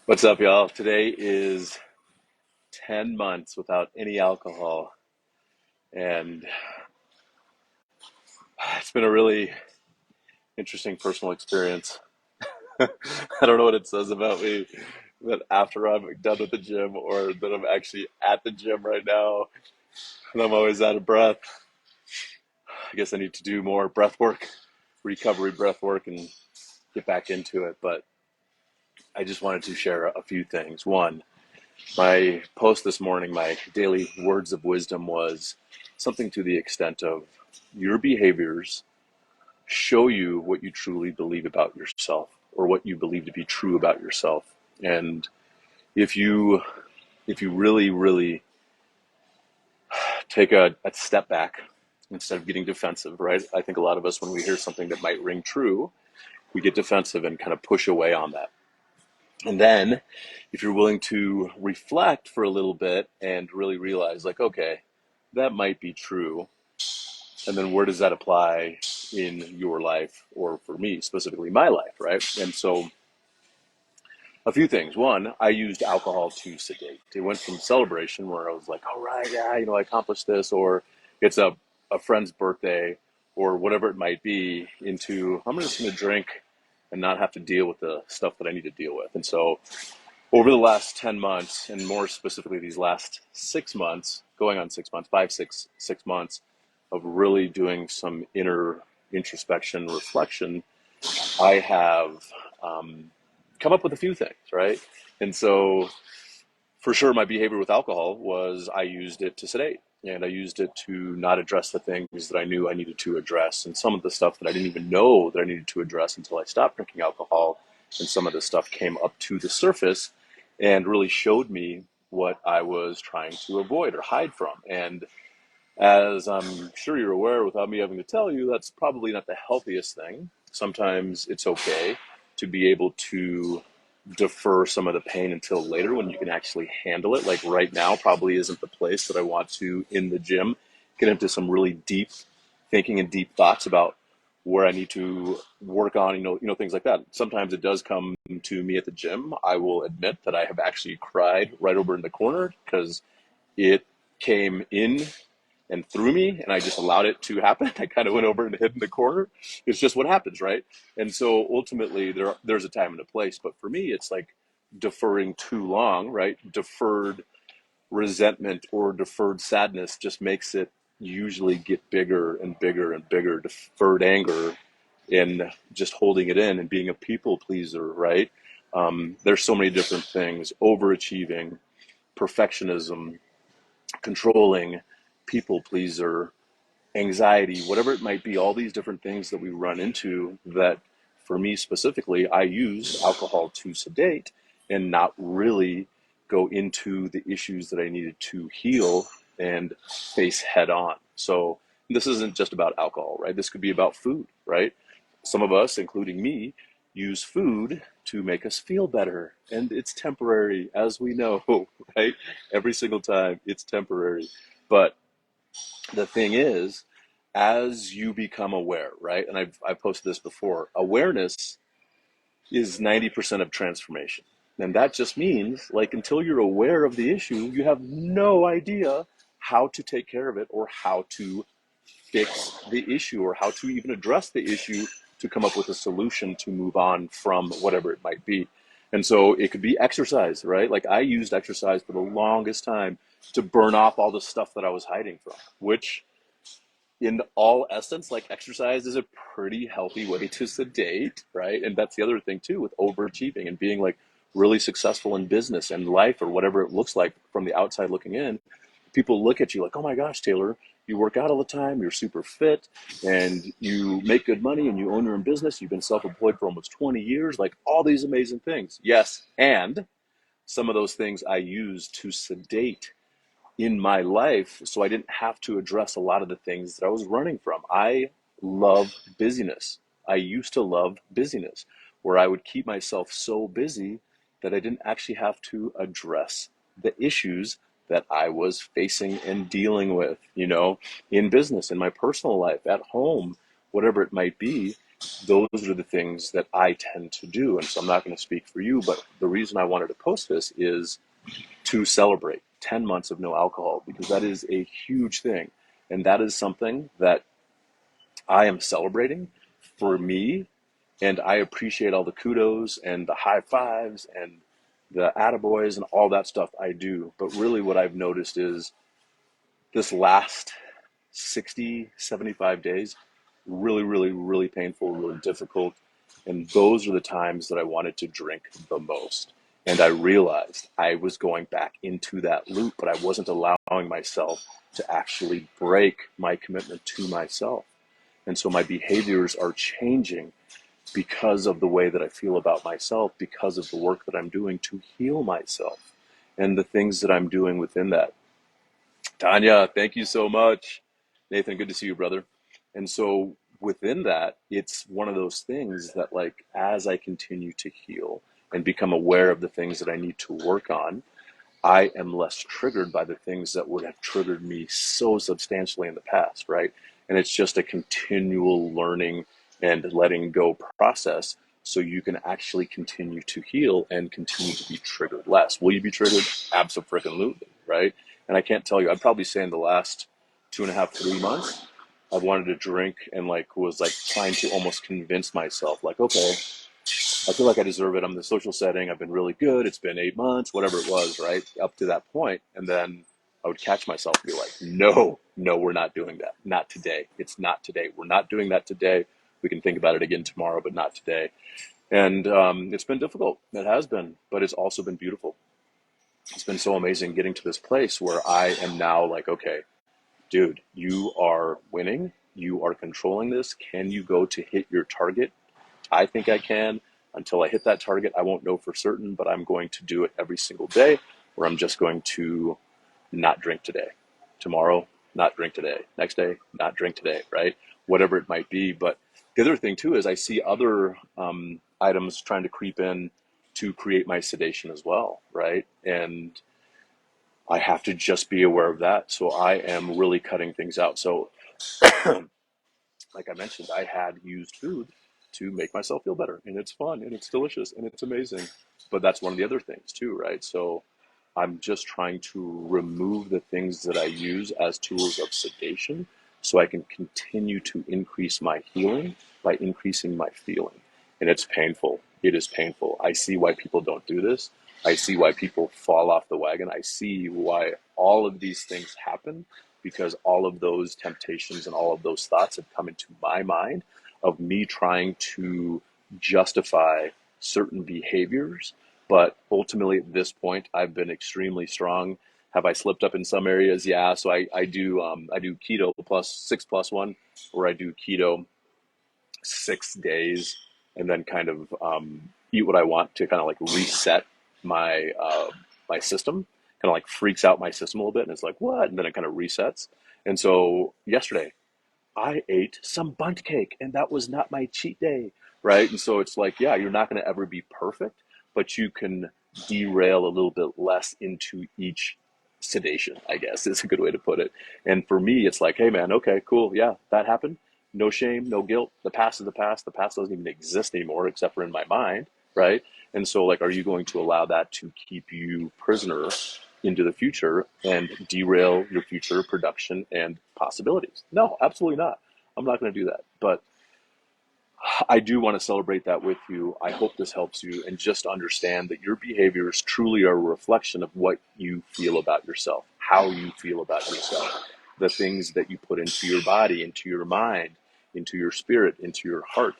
What's up, y'all? Today is 10 months without any alcohol, and it's been a really interesting personal experience. I don't know what it says about me that after I'm done with the gym or that I'm actually at the gym right now and I'm always out of breath. I guess I need to do more breath work, recovery breath work, and get back into it. But I just wanted to share a few things. One, my post this morning, my daily words of wisdom was something to the extent of your behaviors show you what you truly believe about yourself or what you believe to be true about yourself. And if you if you really take a step back instead of getting defensive, right? I think a lot of us, when we hear something that might ring true, we get defensive and kind of push away on that. And then if you're willing to reflect for a little bit and really realize, like, okay, that might be true. And then where does that apply in your life, or for me, specifically my life, right? And so a few things. One, I used alcohol to sedate. It went from celebration where I was like, all right, yeah, I accomplished this, or it's a friend's birthday, or whatever it might be, into I'm just going to drink and not have to deal with the stuff that I need to deal with. And so over the last 10 months, and more specifically these last 6 months, going on 6 months, 6 months of really doing some inner introspection, reflection, I have come up with a few things, right? And so for sure, my behavior with alcohol was I used it to sedate. And I used it to not address the things that I knew I needed to address, and some of the stuff that I didn't even know that I needed to address until I stopped drinking alcohol. And some of the stuff came up to the surface and really showed me what I was trying to avoid or hide from. And as I'm sure you're aware, without me having to tell you, that's probably not the healthiest thing. Sometimes it's okay to be able to defer some of the pain until later when you can actually handle it. Like right now, probably isn't the place that I want to, in the gym, get into some really deep thinking and deep thoughts about where I need to work on, things like that. Sometimes it does come to me at the gym. I will admit that I have actually cried right over in the corner because it came in and threw me, and I just allowed it to happen. I kind of went over and hid in the corner. It's just what happens, right? And so ultimately there's a time and a place, but for me it's like deferring too long, right? Deferred resentment or deferred sadness just makes it usually get bigger and bigger and bigger. Deferred anger and just holding it in and being a people pleaser, right? There's so many different things: overachieving, perfectionism, controlling, people pleaser, anxiety, whatever it might be, all these different things that we run into that, for me specifically, I use alcohol to sedate and not really go into the issues that I needed to heal and face head on. So this isn't just about alcohol, right? This could be about food, right? Some of us, including me, use food to make us feel better, and it's temporary, as we know, right? Every single time it's temporary. But the thing is, as you become aware, right? And I've posted this before, awareness is 90% of transformation. And that just means, like, until you're aware of the issue, you have no idea how to take care of it or how to fix the issue or how to even address the issue to come up with a solution to move on from whatever it might be. And so it could be exercise, right? Like I used exercise for the longest time to burn off all the stuff that I was hiding from, which in all essence, like exercise is a pretty healthy way to sedate, right? And that's the other thing too with overachieving and being like really successful in business and life or whatever it looks like from the outside looking in. People look at you like, oh my gosh, Taylor, you work out all the time, you're super fit, and you make good money and you own your own business. You've been self-employed for almost 20 years, like all these amazing things. Yes, and some of those things I use to sedate in my life so I didn't have to address a lot of the things that I was running from. I love busyness. I used to love busyness, where I would keep myself so busy that I didn't actually have to address the issues that I was facing and dealing with, in business, in my personal life, at home, whatever it might be. those are the things that I tend to do. And so I'm not going to speak for you, but the reason I wanted to post this is to celebrate 10 months of no alcohol, because that is a huge thing. And that is something that I am celebrating for me. And I appreciate all the kudos and the high fives and the attaboys and all that stuff I do. But really, what I've noticed is this last 60, 75 days, really, really, really painful, really difficult. And those are the times that I wanted to drink the most. And I realized I was going back into that loop, but I wasn't allowing myself to actually break my commitment to myself. And so my behaviors are changing because of the way that I feel about myself, because of the work that I'm doing to heal myself and the things that I'm doing within that. Tanya, thank you so much. Nathan, good to see you, brother. And so within that, it's one of those things that, like, as I continue to heal and become aware of the things that I need to work on, I am less triggered by the things that would have triggered me so substantially in the past, right? And it's just a continual learning and letting go process so you can actually continue to heal and continue to be triggered less. Will you be triggered? Absolutely, right? And I can't tell you, I'd probably say in the last 2.5, 3 months, I've wanted to drink and like was like trying to almost convince myself, like, okay, I feel like I deserve it. I'm in the social setting. I've been really good. It's been 8 months, whatever it was, right? Up to that point. And then I would catch myself and be like, no, no, we're not doing that. Not today. It's not today. We're not doing that today. We can think about it again tomorrow, but not today. And it's been difficult. It has been, but it's also been beautiful. It's been so amazing getting to this place where I am now like, okay, dude, you are winning. You are controlling this. Can you go to hit your target? I think I can. Until I hit that target, I won't know for certain, but I'm going to do it every single day, where I'm just going to not drink today. Tomorrow, not drink today. Next day, not drink today, right? Whatever it might be. But the other thing too is I see other items trying to creep in to create my sedation as well, right? And I have to just be aware of that. So I am really cutting things out. So like I mentioned, I had used food to make myself feel better, and it's fun, and it's delicious, and it's amazing. But that's one of the other things too, right? So I'm just trying to remove the things that I use as tools of sedation so I can continue to increase my healing by increasing my feeling. And it's painful. It is painful. I see why people don't do this. I see why people fall off the wagon. I see why all of these things happen, because all of those temptations and all of those thoughts have come into my mind of me trying to justify certain behaviors. But ultimately, at this point, I've been extremely strong. Have I slipped up in some areas? Yeah. So I do keto plus 6+1, where I do keto 6 days and then kind of eat what I want to kind of like reset my system. Kind of like freaks out my system a little bit, and it's like, what? And then it kind of resets. And so yesterday, I ate some bundt cake, and that was not my cheat day, right? And so it's like, yeah, you're not going to ever be perfect, but you can derail a little bit less into each sedation, I guess is a good way to put it. And for me, it's like, hey, man, okay, cool, yeah, that happened. No shame, no guilt. The past is the past. The past doesn't even exist anymore, except for in my mind, right? And so, like, are you going to allow that to keep you prisoner into the future and derail your future production and possibilities? No, absolutely not. I'm not going to do that. But I do want to celebrate that with you. I hope this helps you, and just understand that your behaviors truly are a reflection of what you feel about yourself, how you feel about yourself, the things that you put into your body, into your mind, into your spirit, into your heart.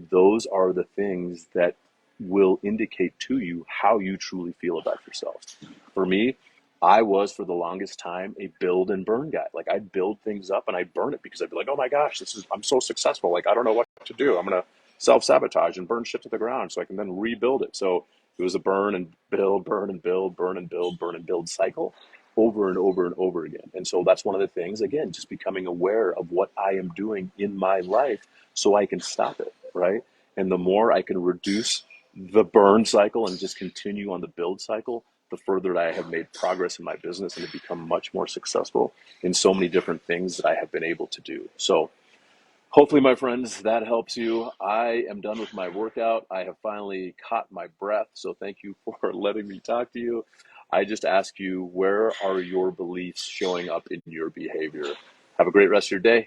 Those are the things that will indicate to you how you truly feel about yourself. For me, I was for the longest time a build and burn guy. Like, I'd build things up and I'd burn it because I'd be like, oh my gosh, I'm so successful. Like, I don't know what to do. I'm going to self sabotage and burn shit to the ground so I can then rebuild it. So it was a burn and build, burn and build, burn and build, burn and build cycle over and over and over again. And so that's one of the things, again, just becoming aware of what I am doing in my life so I can stop it, right? And the more I can reduce the burn cycle and just continue on the build cycle, the further I have made progress in my business and have become much more successful in so many different things that I have been able to do. So Hopefully, my friends, that helps you. I am done with my workout. I have finally caught my breath. So thank you for letting me talk to you. I just ask you, where are your beliefs showing up in your behavior? Have a great rest of your day.